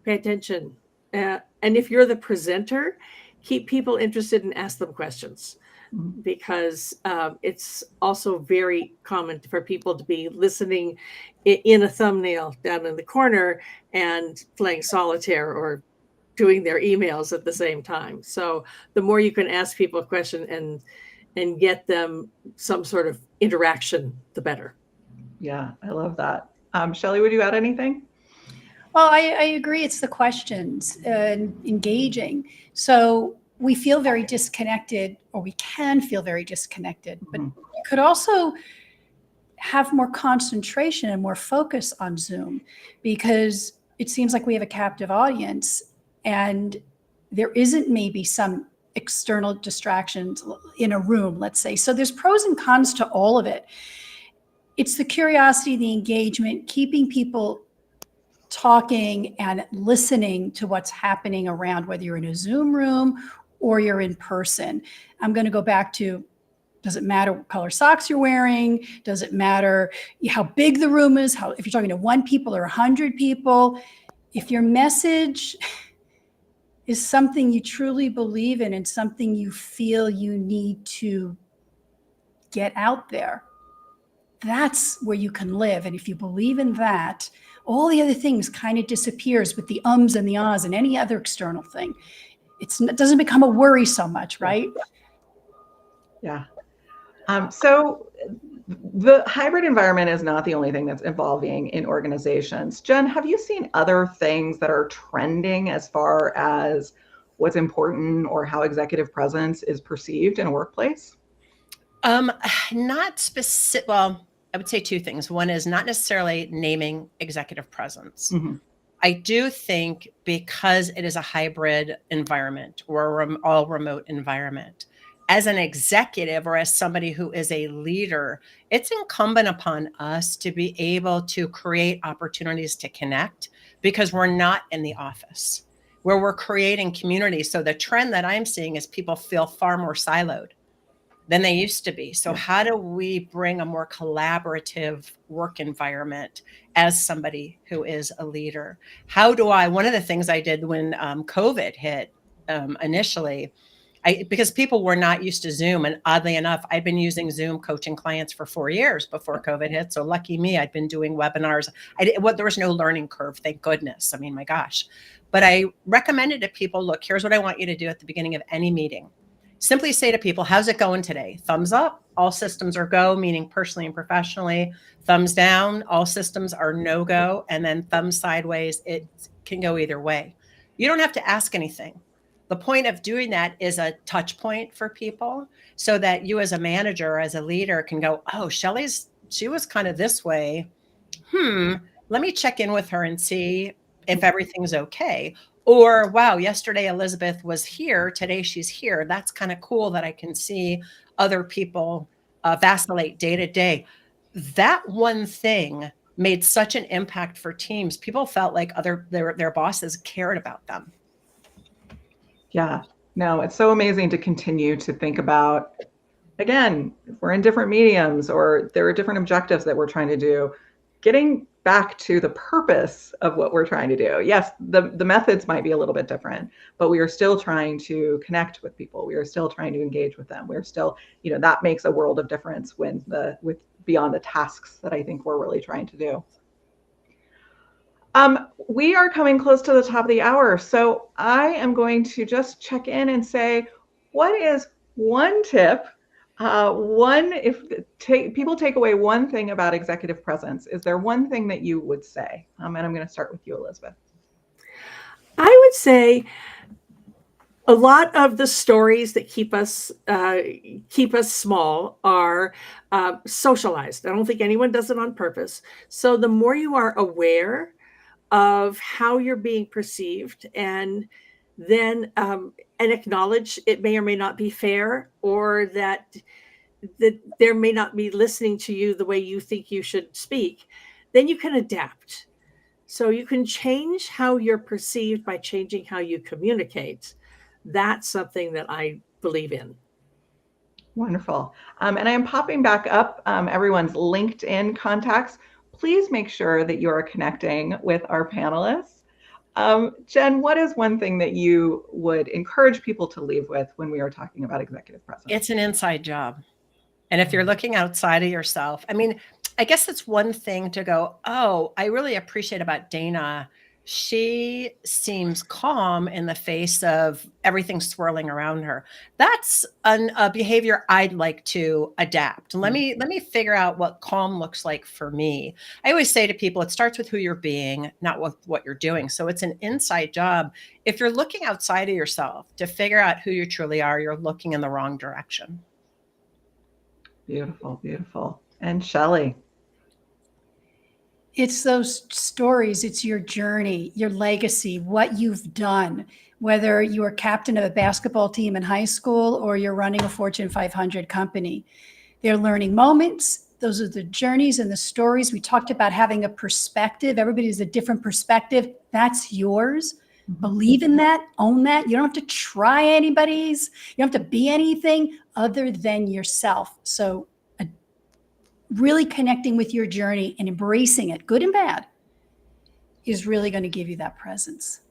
pay attention, and if you're the presenter, keep people interested and ask them questions, because it's also very common for people to be listening in a thumbnail down in the corner and playing solitaire or doing their emails at the same time. So the more you can ask people a question and get them some sort of interaction, the better. Yeah, I love that. Shelley, would you add anything? Well, I agree. It's the questions and engaging. So we feel very disconnected, or we can feel very disconnected, but you could also have more concentration and more focus on Zoom, because it seems like we have a captive audience and there isn't maybe some external distractions in a room, let's say. So there's pros and cons to all of it. It's the curiosity, the engagement, keeping people talking and listening to what's happening around, whether you're in a Zoom room or you're in person. I'm going to go back to, does it matter what color socks you're wearing? Does it matter how big the room is? If you're talking to 1 people or 100 people, if your message is something you truly believe in and something you feel you need to get out there, that's where you can live. And if you believe in that, all the other things kind of disappears with the ums and the ahs and any other external thing. It doesn't become a worry so much, right? Yeah. So the hybrid environment is not the only thing that's evolving in organizations. Jen, have you seen other things that are trending as far as what's important or how executive presence is perceived in a workplace? Not specific. Well, I would say 2 things. One is not necessarily naming executive presence. I do think because it is a hybrid environment or all remote environment, as an executive or as somebody who is a leader, it's incumbent upon us to be able to create opportunities to connect, because we're not in the office, where we're creating community. So the trend that I'm seeing is people feel far more siloed than they used to be. So how do we bring a more collaborative work environment as somebody who is a leader? One of the things I did when COVID hit initially, because people were not used to Zoom, and oddly enough, I'd been using Zoom coaching clients for 4 years before COVID hit. So lucky me, I'd been doing webinars. There was no learning curve, thank goodness. I mean, my gosh. But I recommended to people, look, here's what I want you to do at the beginning of any meeting. Simply say to people, how's it going today? Thumbs up, all systems are go, meaning personally and professionally. Thumbs down, all systems are no go. And then thumbs sideways, it can go either way. You don't have to ask anything. The point of doing that is a touch point for people, so that you as a manager, as a leader, can go, oh, she was kind of this way. Let me check in with her and see if everything's okay. Or, wow, yesterday Elizabeth was here, today she's here. That's kind of cool that I can see other people vacillate day to day. That one thing made such an impact for teams. People felt like their bosses cared about them. Yeah, no, it's so amazing to continue to think about, again, if we're in different mediums or there are different objectives that we're trying to do, getting back to the purpose of what we're trying to do. Yes, the methods might be a little bit different, but we are still trying to connect with people. We are still trying to engage with them. We're still, that makes a world of difference with beyond the tasks that I think we're really trying to do. We are coming close to the top of the hour, so I am going to just check in and say, what is one tip? People take away one thing about executive presence, is there one thing that you would say? And I'm going to start with you, Elizabeth. I would say a lot of the stories that keep us small are socialized. I don't think anyone does it on purpose. So the more you are aware of how you're being perceived and then and acknowledge it may or may not be fair, or that there may not be listening to you the way you think you should speak, then you can adapt. So you can change how you're perceived by changing how you communicate. That's something that I believe in. Wonderful. And I am popping back up everyone's LinkedIn contacts. Please make sure that you are connecting with our panelists. Jen, what is one thing that you would encourage people to leave with when we are talking about executive presence? It's an inside job. And if you're looking outside of yourself, I mean, I guess it's one thing to go, oh, I really appreciate about Dana. She seems calm in the face of everything swirling around her. That's a behavior I'd like to adapt. Let me figure out what calm looks like for me. I always say to people, it starts with who you're being, not with what you're doing. So it's an inside job. If you're looking outside of yourself to figure out who you truly are, you're looking in the wrong direction. Beautiful, beautiful. And Shelley? It's those stories, it's your journey, your legacy, what you've done, whether you were captain of a basketball team in high school or you're running a Fortune 500 company. They're learning moments. Those are the journeys and the stories. We talked about having a perspective. Everybody has a different perspective. That's yours. Believe in that, own that. You don't have to try anybody's. You don't have to be anything other than yourself. So really connecting with your journey and embracing it, good and bad, is really going to give you that presence.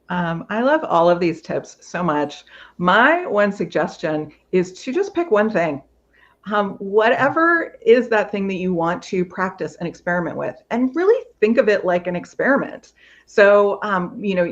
I love all of these tips so much. My one suggestion is to just pick one thing. Whatever is that thing that you want to practice and experiment with, and really think of it like an experiment. So,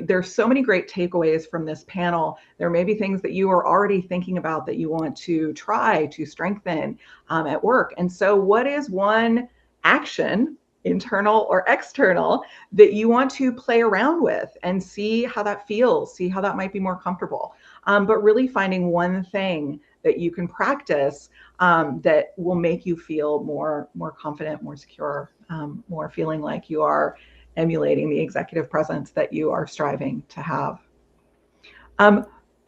there's so many great takeaways from this panel. There may be things that you are already thinking about that you want to try to strengthen at work. And so what is one action, internal or external, that you want to play around with and see how that feels, see how that might be more comfortable. But really finding one thing that you can practice that will make you feel more confident, more secure, more feeling like you are emulating the executive presence that you are striving to have.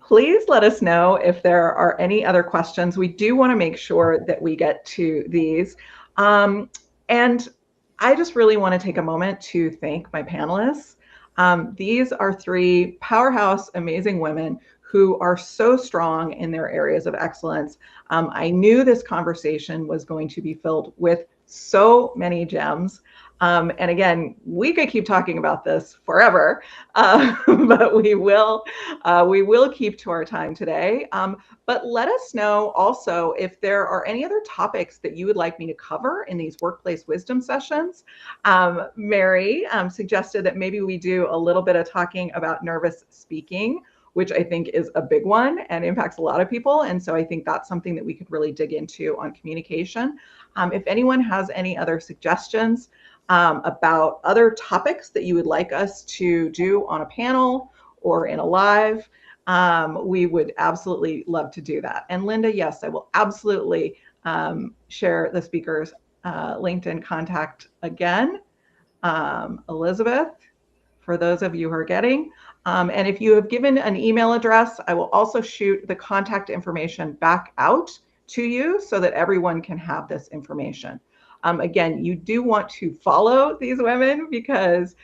Please let us know if there are any other questions. We do want to make sure that we get to these. And I just really want to take a moment to thank my panelists. These are three powerhouse, amazing women who are so strong in their areas of excellence. I knew this conversation was going to be filled with so many gems. And again, we could keep talking about this forever, but we will keep to our time today. But let us know also if there are any other topics that you would like me to cover in these workplace wisdom sessions. Mary suggested that maybe we do a little bit of talking about nervous speaking, which I think is a big one and impacts a lot of people. And so I think that's something that we could really dig into on communication. If anyone has any other suggestions about other topics that you would like us to do on a panel or in a live, we would absolutely love to do that. And Linda, yes, I will absolutely share the speaker's LinkedIn contact again. Elizabeth, for those of you who are getting. And if you have given an email address, I will also shoot the contact information back out to you so that everyone can have this information. Again, you do want to follow these women because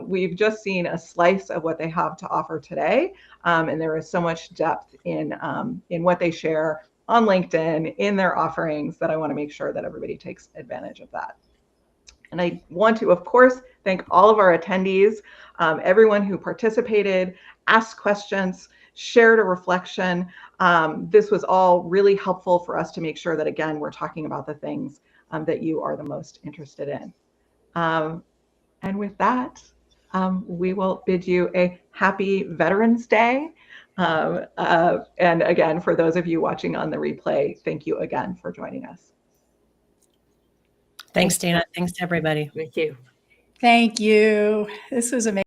we've just seen a slice of what they have to offer today. And there is so much depth in what they share on LinkedIn, in their offerings, that I want to make sure that everybody takes advantage of that. And I want to, of course, thank all of our attendees, everyone who participated, asked questions, shared a reflection. This was all really helpful for us to make sure that, again, we're talking about the things that you are the most interested in. And with that, we will bid you a happy Veterans Day. And again, for those of you watching on the replay, thank you again for joining us. Thanks, Dana. Thanks to everybody. Thank you. Thank you. This was amazing.